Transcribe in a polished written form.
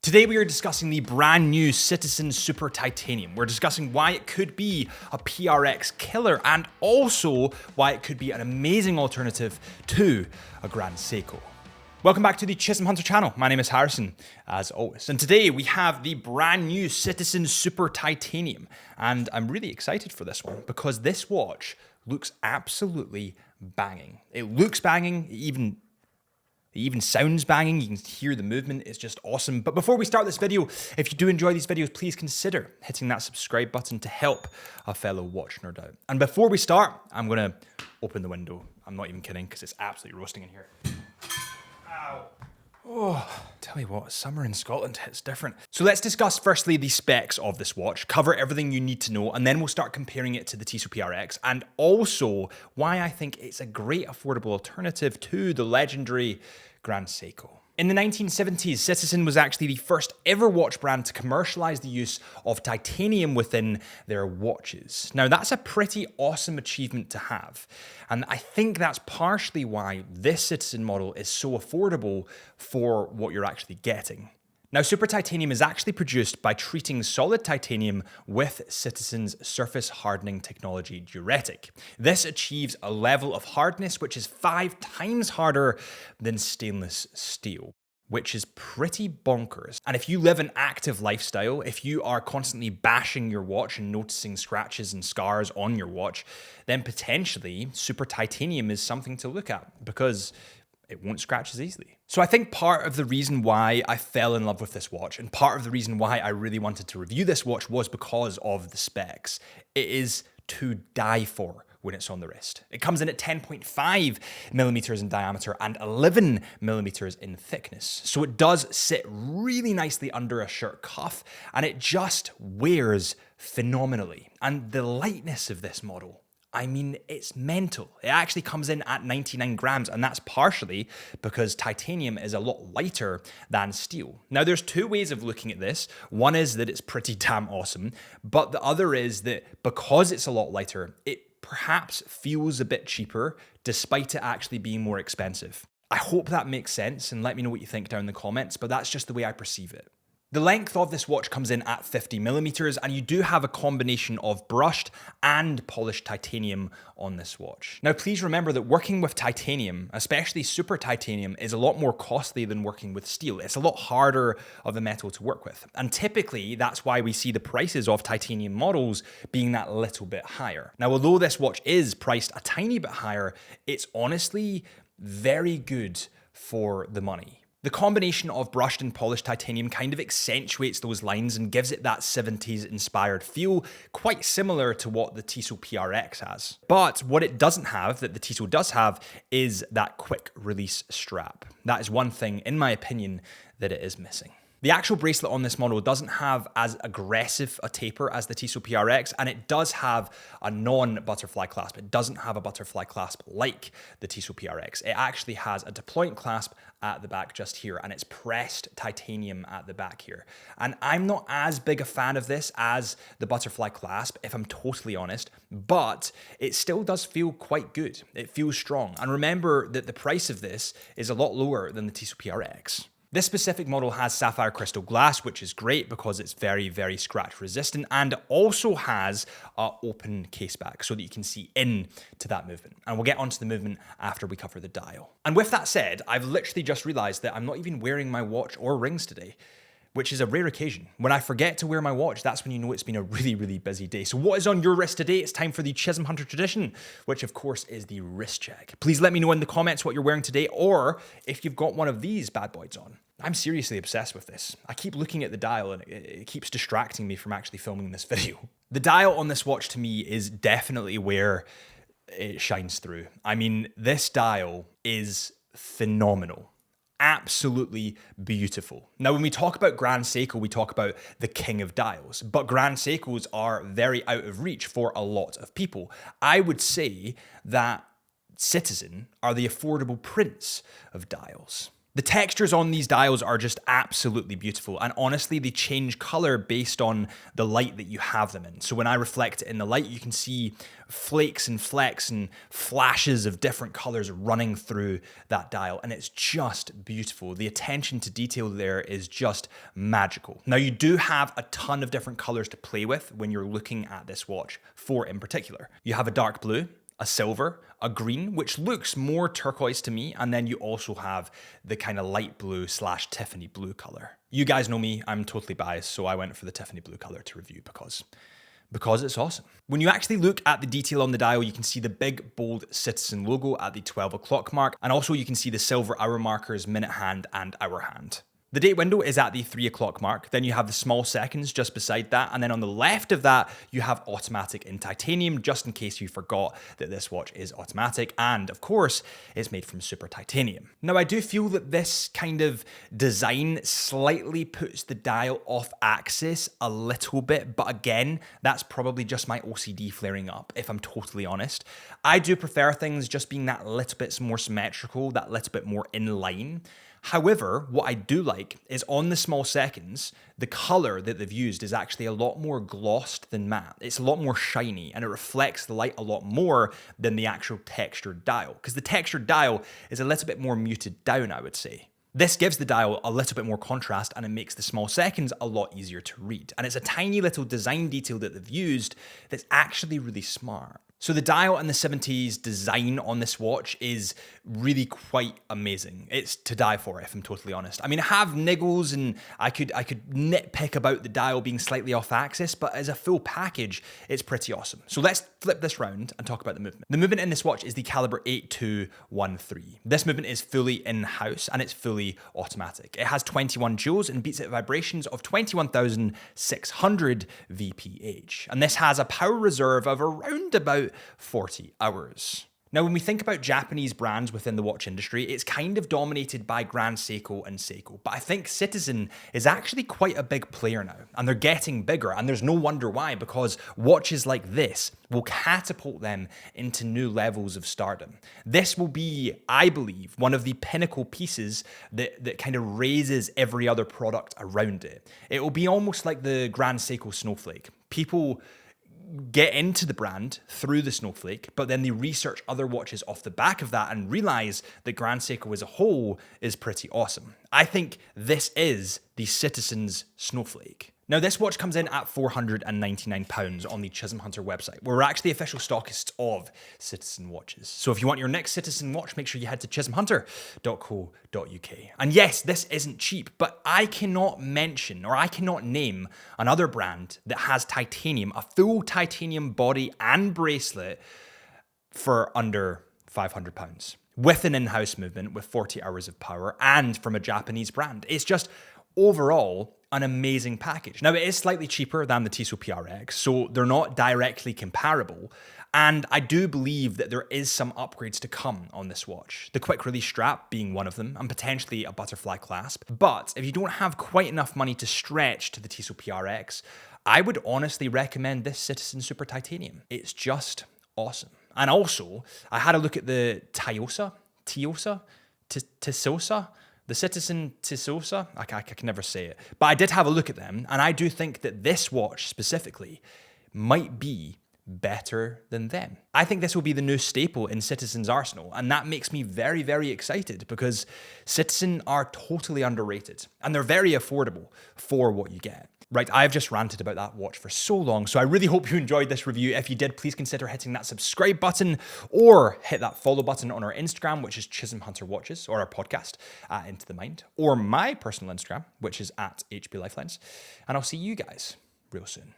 Today we are discussing the brand new Citizen Super Titanium. We're discussing why it could be a PRX killer and also why it could be an amazing alternative to a Grand Seiko. Welcome back to the Chisholm Hunter channel. My name is Harrison, as always. And today we have the brand new Citizen Super Titanium. And I'm really excited for this one because this watch looks absolutely banging. It looks banging, it even sounds banging. You can hear the movement. It's just awesome. But before we start this video, if you do enjoy these videos, please consider hitting that subscribe button to help a fellow watch nerd out. And before we start, I'm going to open the window. I'm not even kidding because it's absolutely roasting in here. Ow. Oh, tell you what, summer in Scotland hits different. So let's discuss firstly the specs of this watch, cover everything you need to know, and then we'll start comparing it to the Tissot PRX, and also why I think it's a great affordable alternative to the legendary Grand Seiko. In the 1970s, Citizen was actually the first ever watch brand to commercialize the use of titanium within their watches. Now, that's a pretty awesome achievement to have. And I think that's partially why this Citizen model is so affordable for what you're actually getting. Now, Super Titanium is actually produced by treating solid titanium with Citizen's surface hardening technology Duretic. This achieves a level of hardness which is 5 times harder than stainless steel, which is pretty bonkers. And if you live an active lifestyle, if you are constantly bashing your watch and noticing scratches and scars on your watch, then potentially Super Titanium is something to look at because it won't scratch as easily. So I think part of the reason why I fell in love with this watch and part of the reason why I really wanted to review this watch was because of the specs. It is to die for when it's on the wrist. It comes in at 10.5 millimeters in diameter and 11 millimeters in thickness. So it does sit really nicely under a shirt cuff and it just wears phenomenally. And the lightness of this model, I mean, it's mental. It actually comes in at 99 grams, and that's partially because titanium is a lot lighter than steel. Now, there's two ways of looking at this. One is that it's pretty damn awesome, but the other is that because it's a lot lighter, it perhaps feels a bit cheaper, despite it actually being more expensive. I hope that makes sense, and let me know what you think down in the comments, but that's just the way I perceive it. The length of this watch comes in at 50 millimeters, and you do have a combination of brushed and polished titanium on this watch. Now, please remember that working with titanium, especially super titanium, is a lot more costly than working with steel. It's a lot harder of a metal to work with. And typically, that's why we see the prices of titanium models being that little bit higher. Now, although this watch is priced a tiny bit higher, it's honestly very good for the money. The combination of brushed and polished titanium kind of accentuates those lines and gives it that 70s inspired feel, quite similar to what the Tissot PRX has. But what it doesn't have, that the Tissot does have, is that quick release strap. That is one thing, in my opinion, that it is missing. The actual bracelet on this model doesn't have as aggressive a taper as the Tissot PRX, and it does have a non-butterfly clasp. It doesn't have a butterfly clasp like the Tissot PRX. It actually has a deployant clasp at the back just here, and it's pressed titanium at the back here. And I'm not as big a fan of this as the butterfly clasp, if I'm totally honest, but it still does feel quite good. It feels strong. And remember that the price of this is a lot lower than the Tissot PRX. This specific model has sapphire crystal glass, which is great because it's very, very scratch resistant, and also has an open case back so that you can see into that movement. And we'll get onto the movement after we cover the dial. And with that said, I've literally just realized that I'm not even wearing my watch or rings today, which is a rare occasion. When I forget to wear my watch, that's when you know it's been a really, really busy day. So what is on your wrist today? It's time for the Chisholm Hunter tradition, which of course is the wrist check. Please let me know in the comments what you're wearing today, or if you've got one of these bad boys on. I'm seriously obsessed with this. I keep looking at the dial and it keeps distracting me from actually filming this video. The dial on this watch to me is definitely where it shines through. I mean, this dial is phenomenal. Absolutely beautiful. Now, when we talk about Grand Seiko, we talk about the king of dials, but Grand Seikos are very out of reach for a lot of people. I would say that Citizen are the affordable prince of dials. The textures on these dials are just absolutely beautiful, and honestly, they change color based on the light that you have them in. So when I reflect it in the light, you can see flakes and flecks and flashes of different colors running through that dial, and it's just beautiful. The attention to detail there is just magical. Now, you do have a ton of different colors to play with when you're looking at this watch, 4 in particular. You have a dark blue, a silver, a green, which looks more turquoise to me, and then you also have the kind of light blue / Tiffany blue color. You guys know me, I'm totally biased, so I went for the Tiffany blue color to review because it's awesome. When you actually look at the detail on the dial, you can see the big, bold Citizen logo at the 12 o'clock mark, and also you can see the silver hour markers, minute hand and hour hand. The date window is at the 3 o'clock mark. Then you have the small seconds just beside that. And then on the left of that, you have automatic in titanium, just in case you forgot that this watch is automatic. And of course, it's made from super titanium. Now, I do feel that this kind of design slightly puts the dial off axis a little bit. But again, that's probably just my OCD flaring up, if I'm totally honest. I do prefer things just being that little bit more symmetrical, that little bit more in line. However, what I do like is on the small seconds, the color that they've used is actually a lot more glossed than matte. It's a lot more shiny and it reflects the light a lot more than the actual textured dial, because the textured dial is a little bit more muted down, I would say. This gives the dial a little bit more contrast and it makes the small seconds a lot easier to read. And it's a tiny little design detail that they've used that's actually really smart. So the dial and the 70s design on this watch is really quite amazing. It's to die for, if I'm totally honest. I mean, I have niggles and I could nitpick about the dial being slightly off axis, but as a full package, it's pretty awesome. So let's flip this round and talk about the movement. The movement in this watch is the caliber 8213. This movement is fully in-house and it's fully automatic. It has 21 joules and beats at vibrations of 21,600 VPH. And this has a power reserve of around about 40 hours. Now, when we think about Japanese brands within the watch industry, it's kind of dominated by Grand Seiko and Seiko. But I think Citizen is actually quite a big player now, and they're getting bigger, and there's no wonder why, because watches like this will catapult them into new levels of stardom. This will be, I believe, one of the pinnacle pieces that kind of raises every other product around it. It will be almost like the Grand Seiko Snowflake. People get into the brand through the Snowflake, but then they research other watches off the back of that and realize that Grand Seiko as a whole is pretty awesome. I think this is the Citizen's Snowflake. Now, this watch comes in at £499 on the Chisholm Hunter website. We're actually official stockists of Citizen watches. So if you want your next Citizen watch, make sure you head to chisholmhunter.co.uk. And yes, this isn't cheap, but I cannot mention or I cannot name another brand that has titanium, a full titanium body and bracelet for under £500 with an in-house movement with 40 hours of power and from a Japanese brand. It's just overall an amazing package. Now, it is slightly cheaper than the Tissot PRX, so they're not directly comparable. And I do believe that there is some upgrades to come on this watch. The quick release strap being one of them, and potentially a butterfly clasp. But if you don't have quite enough money to stretch to the Tissot PRX, I would honestly recommend this Citizen Super Titanium. It's just awesome. And also, I had a look at the Tissot, the Citizen Tissot, I can never say it, but I did have a look at them, and I do think that this watch specifically might be better than them. I think this will be the new staple in Citizen's arsenal, and that makes me very, very excited because Citizen are totally underrated, and they're very affordable for what you get. Right, I've just ranted about that watch for so long, so I really hope you enjoyed this review. If you did, please consider hitting that subscribe button or hit that follow button on our Instagram, which is Chisholm Hunter Watches, or our podcast, Into the Mind, or my personal Instagram, which is at HB Lifelines. And I'll see you guys real soon.